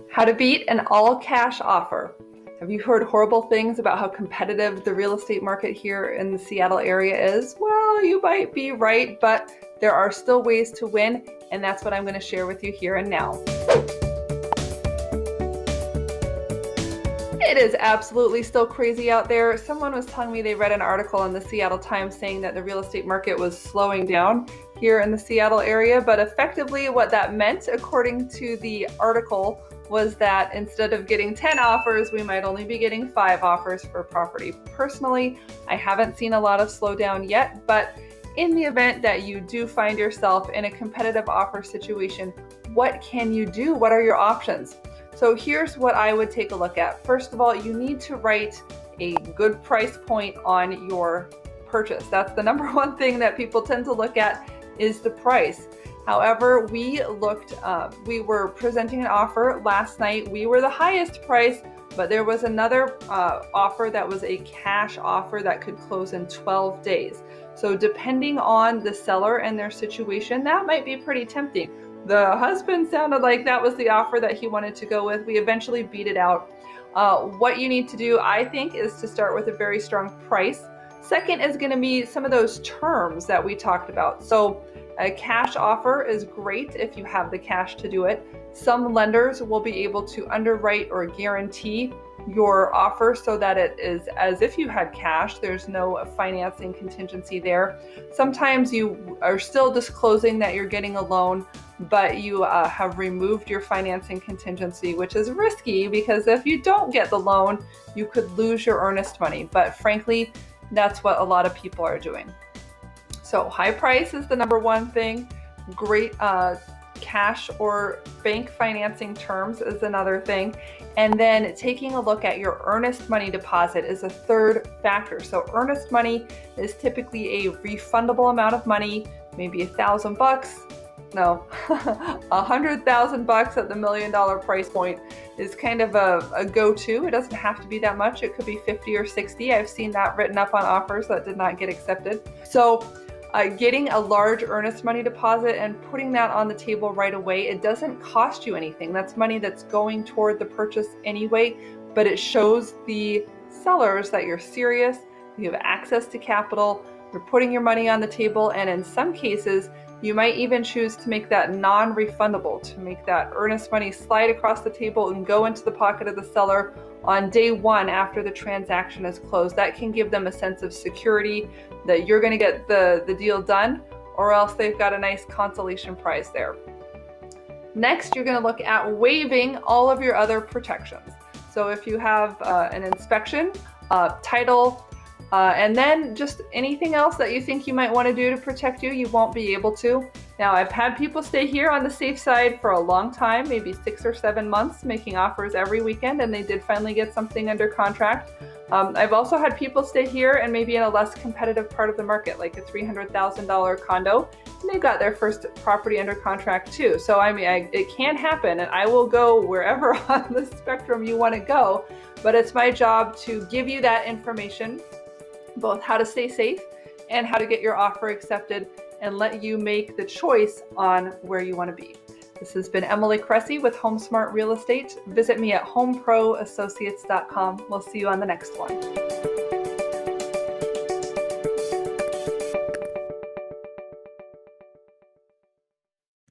How to beat an all-cash offer. Have you heard horrible things about how competitive the real estate market here in the Seattle area is? Well, you might be right, but there are still ways to win, and that's what I'm going to share with you here and now. It is absolutely still crazy out there. Someone was telling me they read an article in the Seattle Times saying that the real estate market was slowing down here in the Seattle area, but effectively what that meant, according to the article, was that instead of getting 10 offers, we might only be getting 5 offers for property. Personally, I haven't seen a lot of slowdown yet, but in the event that you do find yourself in a competitive offer situation, what can you do? What are your options? So here's what I would take a look at. First of all, you need to write a good price point on your purchase. That's the number one thing that people tend to look at is the price. However, we were presenting an offer last night. We were the highest price, but there was another offer that was a cash offer that could close in 12 days. So depending on the seller and their situation, that might be pretty tempting. The husband sounded like that was the offer that he wanted to go with. We eventually beat it out. What you need to do, I think, is to start with a very strong price. Second is going to be some of those terms that we talked about. So a cash offer is great if you have the cash to do it. Some lenders will be able to underwrite or guarantee your offer so that it is as if you had cash. There's no financing contingency there. Sometimes you are still disclosing that you're getting a loan, but you have removed your financing contingency, which is risky because if you don't get the loan, you could lose your earnest money. But frankly, that's what a lot of people are doing. So high price is the number one thing. Great cash or bank financing terms is another thing. And then taking a look at your earnest money deposit is a third factor. So earnest money is typically a refundable amount of money, maybe $1,000. No, $100,000 at the $1 million price point is kind of a go-to. It doesn't have to be that much. It could be 50 or 60. I've seen that written up on offers that did not get accepted. So getting a large earnest money deposit and putting that on the table right away, it doesn't cost you anything. That's money that's going toward the purchase anyway, but it shows the sellers that you're serious, you have access to capital, you're putting your money on the table, and in some cases, you might even choose to make that non-refundable, to make that earnest money slide across the table and go into the pocket of the seller on day one after the transaction is closed. That can give them a sense of security that you're going to get the deal done, or else they've got a nice consolation prize there. Next, you're going to look at waiving all of your other protections. So if you have an inspection, title, and then just anything else that you think you might want to do to protect you, you won't be able to. Now, I've had people stay here on the safe side for a long time, maybe 6 or 7 months, making offers every weekend, and they did finally get something under contract. I've also had people stay here and maybe in a less competitive part of the market, like a $300,000 condo, and they got their first property under contract too. So I mean, it can happen, and I will go wherever on the spectrum you want to go, but it's my job to give you that information, both how to stay safe and how to get your offer accepted, and let you make the choice on where you want to be. This has been Emily Cressey with HomeSmart Real Estate. Visit me at homeproassociates.com. We'll see you on the next one.